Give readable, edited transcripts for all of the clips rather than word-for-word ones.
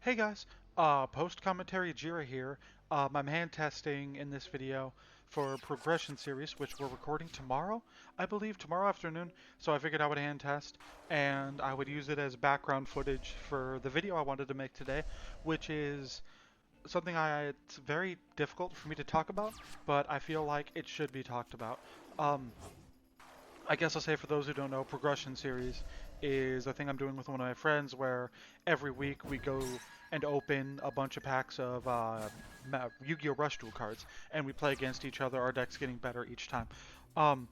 Hey guys, post commentary Jira here. I'm hand testing in this video for progression series, which we're recording tomorrow, I believe, tomorrow afternoon. So I figured I would hand test and I would use it as background footage for the video I wanted to make today, which is something it's very difficult for me to talk about, but I feel like it should be talked about. Um, I guess I'll say for those who don't know, progression series is a thing I'm doing with one of my friends where every week we go and open a bunch of packs of Yu-Gi-Oh! Rush Duel cards, and we play against each other, our deck's getting better each time. Um,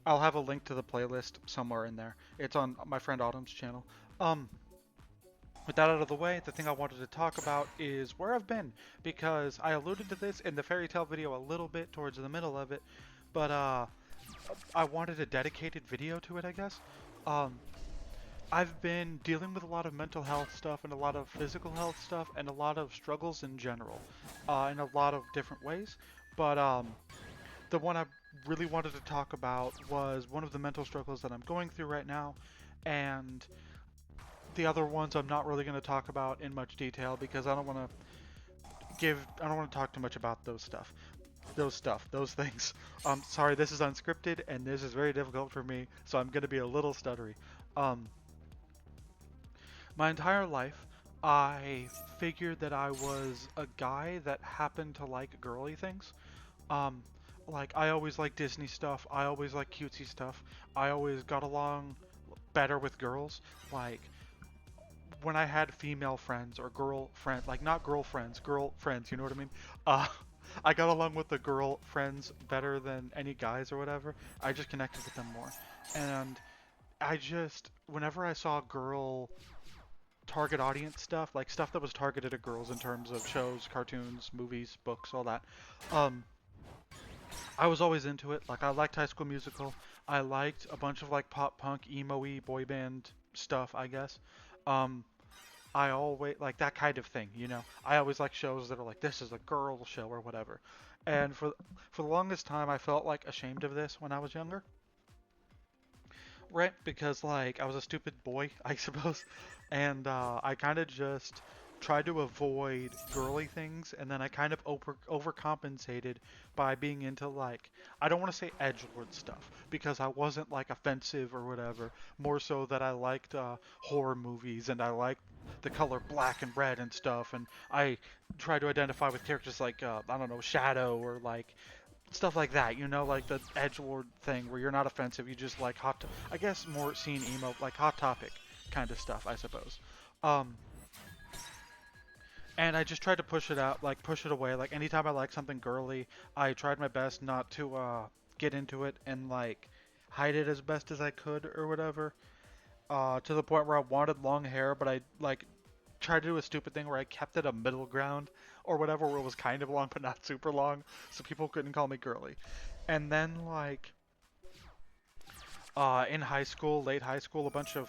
I'll have a link to the playlist somewhere in there. It's on my friend Autumn's channel. Um, with that out of the way, the thing I wanted to talk about is where I've been, because I alluded to this in the fairy tale video a little bit towards the middle of it, but I wanted a dedicated video to it, I guess. Um, I've been dealing with a lot of mental health stuff and a lot of physical health stuff and a lot of struggles in general, in a lot of different ways. But the one I really wanted to talk about was one of the mental struggles that I'm going through right now, and the other ones I'm not really going to talk about in much detail because I don't want to talk too much about those things. Sorry, this is unscripted and this is very difficult for me, so I'm gonna be a little stuttery. Um, my entire life, I figured that I was a guy that happened to like girly things. Um, like I always liked Disney stuff. I always liked cutesy stuff. I always got along better with girls. Like when I had female friends or girl friends, like not girlfriends, girl friends, you know what I mean? Uh, I got along with the girl friends better than any guys or whatever. I just connected with them more. And whenever I saw girl target audience stuff, like stuff that was targeted at girls in terms of shows, cartoons, movies, books, all that, um, I was always into it. Like I liked High School Musical. I liked a bunch of like pop punk, emo-y, boy band stuff, I guess. Um, I always like that kind of thing, you know. I always like shows that are like this is a girl show or whatever. And for the longest time I felt like ashamed of this when I was younger. Right? Because like I was a stupid boy, I suppose. And I kind of just tried to avoid girly things and then I kind of overcompensated by being into like I don't want to say edgelord stuff because I wasn't like offensive or whatever, more so that I liked horror movies and I liked the color black and red and stuff, and I tried to identify with characters like I don't know, Shadow or like stuff like that, you know, like the edgelord thing where you're not offensive, you just like I guess more scene emo, like hot topic kind of stuff, I suppose. Um, and I just tried to push it out, like push it away. Like anytime I like something girly, I tried my best not to get into it and like hide it as best as I could or whatever. To the point where I wanted long hair, but I like tried to do a stupid thing where I kept it a middle ground or whatever, where it was kind of long but not super long, so people couldn't call me girly. And then like in high school, late high school, a bunch of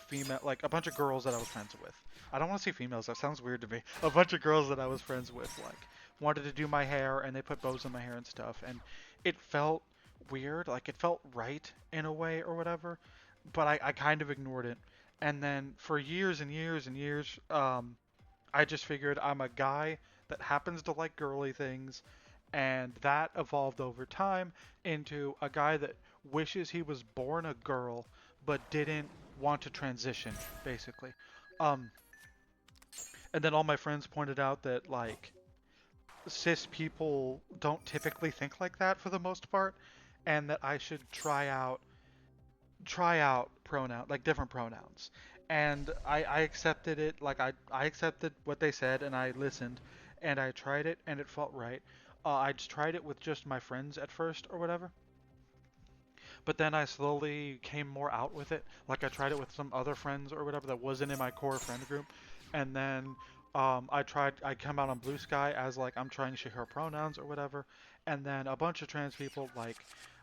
girls that I was friends with. I don't want to say females. That sounds weird to me. A bunch of girls that I was friends with, like, wanted to do my hair, and they put bows in my hair and stuff, and it felt weird. Like, it felt right in a way or whatever, but I kind of ignored it. And then for years and years and years, I just figured I'm a guy that happens to like girly things, and that evolved over time into a guy that wishes he was born a girl but didn't want to transition, basically. Um, and then all my friends pointed out that like cis people don't typically think like that for the most part, and that I should try out pronoun like different pronouns. And I accepted it, like I accepted what they said and I listened and I tried it and it felt right. I just tried it with just my friends at first or whatever, but then I slowly came more out with it. Like I tried it with some other friends or whatever that wasn't in my core friend group, and then I come out on Blue Sky as like I'm trying to share her pronouns or whatever, and then a bunch of trans people, like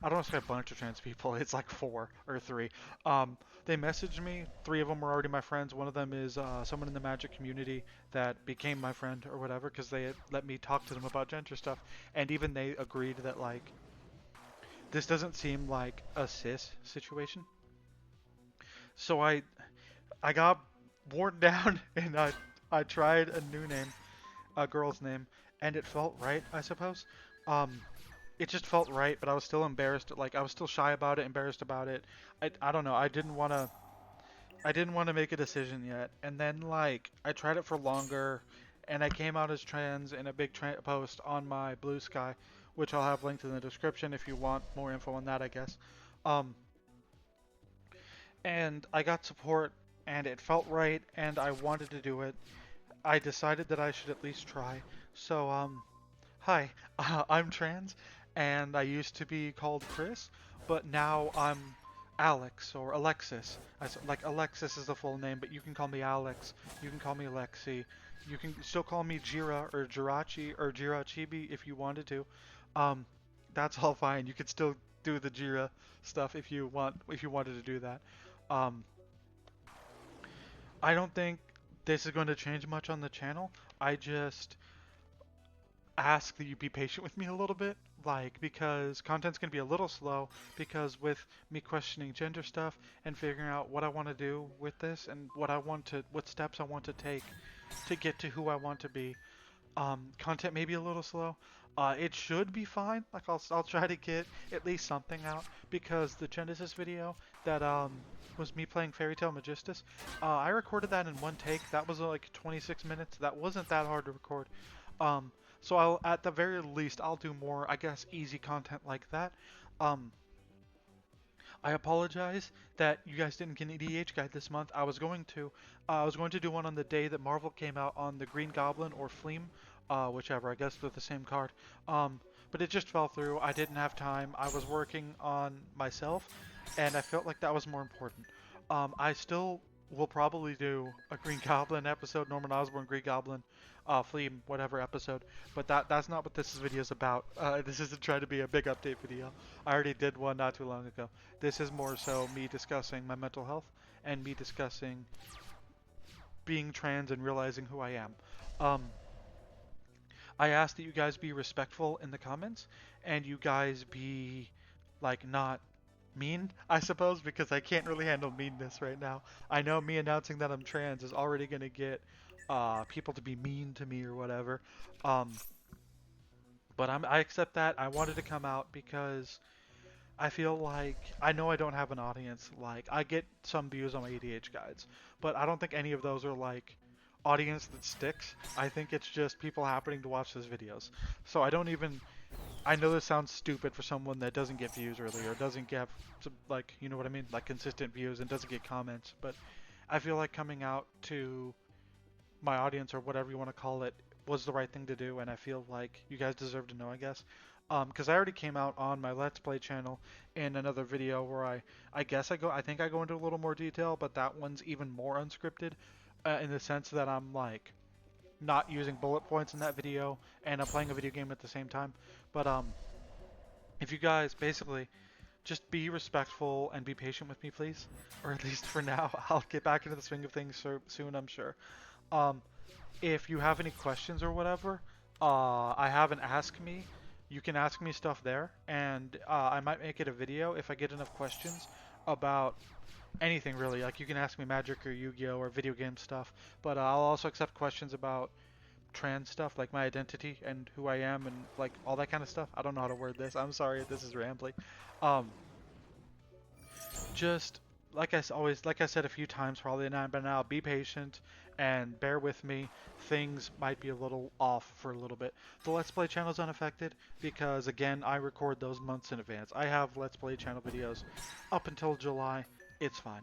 I don't want to say a bunch of trans people, it's like four or three. They messaged me. Three of them were already my friends. One of them is someone in the Magic community that became my friend or whatever because they had let me talk to them about gender stuff, and even they agreed that like this doesn't seem like a cis situation. So I got worn down and I tried a new name, a girl's name, and it felt right, I suppose. Um, it just felt right, but I was still embarrassed. Like I was still shy about it, embarrassed about it. I don't know. I didn't want to make a decision yet. And then like I tried it for longer, and I came out as trans in a big post on my Blue Sky, which I'll have linked in the description if you want more info on that, I guess. Um, and I got support, and it felt right, and I wanted to do it. I decided that I should at least try. So hi, I'm trans, and I used to be called Chris, but now I'm Alex or Alexis. Like Alexis is the full name, but you can call me Alex. You can call me Lexi. You can still call me Jira or Jirachi or Jirachibi if you wanted to. Um, that's all fine. You could still do the Jira stuff if you wanted to do that. Um, I don't think this is going to change much on the channel. I just ask that you be patient with me a little bit, like, because content's gonna be a little slow, because with me questioning gender stuff and figuring out what I want to do with this and what steps I want to take to get to who I want to be, content may be a little slow. It should be fine. Like I'll try to get at least something out because the Genesis video that was me playing Fairy Tale Magistus, I recorded that in one take. That was like 26 minutes. That wasn't that hard to record. Um, so I'll at the very least I'll do more, I guess, easy content like that. Um, I apologize that you guys didn't get an EDH guide this month. I was going to do one on the day that Marvel came out on the Green Goblin or Fleam, whichever. I guess with the same card. But it just fell through. I didn't have time. I was working on myself, and I felt like that was more important. I still will probably do a Green Goblin episode, Norman Osborn Green Goblin, Fleam, whatever episode. But that's not what this video is about. This isn't trying to be a big update video. I already did one not too long ago. This is more so me discussing my mental health and me discussing being trans and realizing who I am. Um, I ask that you guys be respectful in the comments and you guys be like not mean, I suppose, because I can't really handle meanness right now. I know me announcing that I'm trans is already gonna get people to be mean to me or whatever. Um, but I accept that. I wanted to come out because I feel like I know I don't have an audience. Like I get some views on my EDH guides, but I don't think any of those are like audience that sticks. I think it's just people happening to watch those videos. So I don't even. I know this sounds stupid for someone that doesn't get views really or doesn't get like you know what I mean, like consistent views and doesn't get comments. But I feel like coming out to my audience or whatever you want to call it was the right thing to do, and I feel like you guys deserve to know, I guess. Because I already came out on my Let's Play channel in another video where I think I go into a little more detail, but that one's even more unscripted, in the sense that I'm like not using bullet points in that video and I'm playing a video game at the same time. But if you guys basically just be respectful and be patient with me, please, or at least for now. I'll get back into the swing of things soon, I'm sure. Um, if you have any questions or whatever, I have an Ask Me. You can ask me stuff there, and I might make it a video if I get enough questions about anything really. Like you can ask me Magic or Yu-Gi-Oh or video game stuff, but I'll also accept questions about trans stuff, like my identity and who I am and like all that kind of stuff. I don't know how to word this. I'm sorry if this is rambly. Um, just like I said a few times probably now, but now be patient and bear with me. Things might be a little off for a little bit. The Let's Play channel is unaffected because again I record those months in advance. I have Let's Play channel videos up until July. It's fine.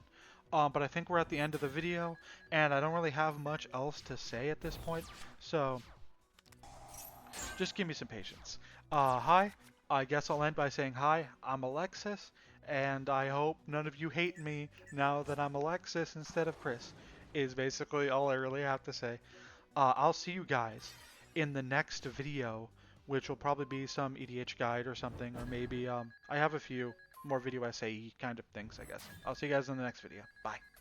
But I think we're at the end of the video and I don't really have much else to say at this point. So just give me some patience. Hi. I guess I'll end by saying hi, I'm Alexis, and I hope none of you hate me now that I'm Alexis instead of Chris, is basically all I really have to say. I'll see you guys in the next video, which will probably be some EDH guide or something, or maybe I have a few more video essay kind of things, I guess. I'll see you guys in the next video. Bye.